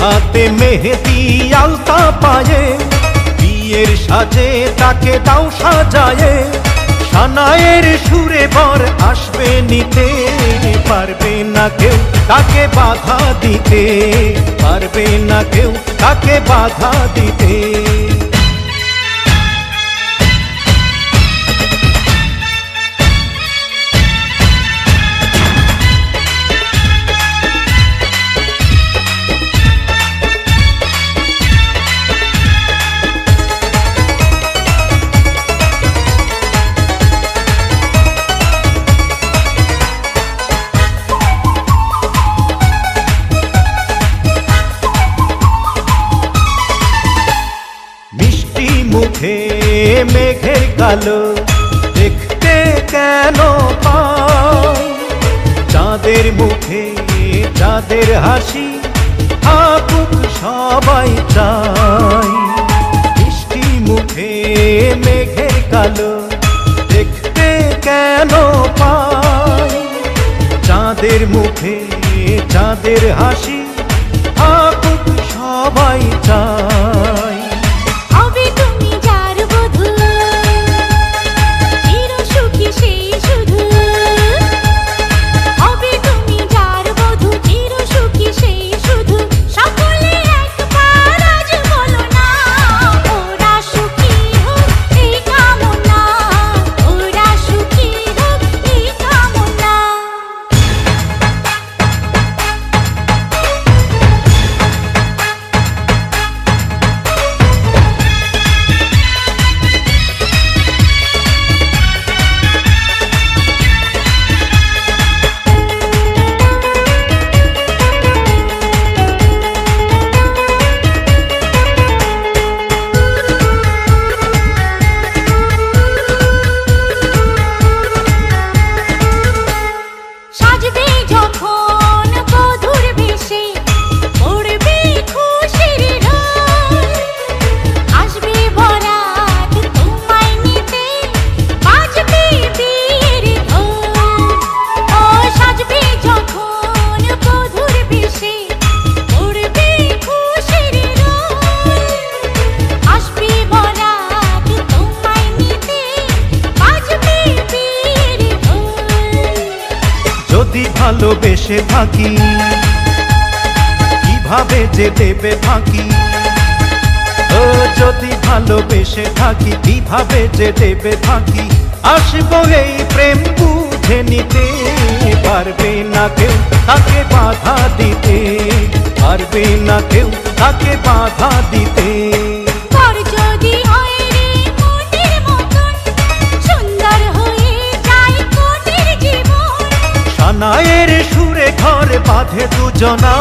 হাতে মেহেদি আলতা পায়ে, বিয়ের সাজে তাকে দাও সাজায়ে। সানায়ের সুরে বর আসবে নিতে, পারবে না কেউ তাকে বাধা দিতে, পারবে না কেউ তাকে বাধা দিতে। মুখে মেঘের কালো দেখতে কেন পাই, চাঁদের মুখে চাঁদের হাসি থাকুক সবাই চাই। মিষ্টি মুখে মেঘের কালো দেখতে কেন পাই, চাঁদের মুখে চাঁদের হাসি থাকুক সবাই চাই। যদি ভালোবেসে থাকি কিভাবে যে দেবে ফাঁকি, ও যদি ভালোবেসে থাকি কিভাবে যে দেবে ফাঁকি। আসবো এই প্রেম বুঝে নিতে, পারবে না কেউ তাকে বাধা দিতে, পারবে না কেউ তাকে বাধা দিতে। সানায়ের সুরে ঘর বাঁধে দুজনা।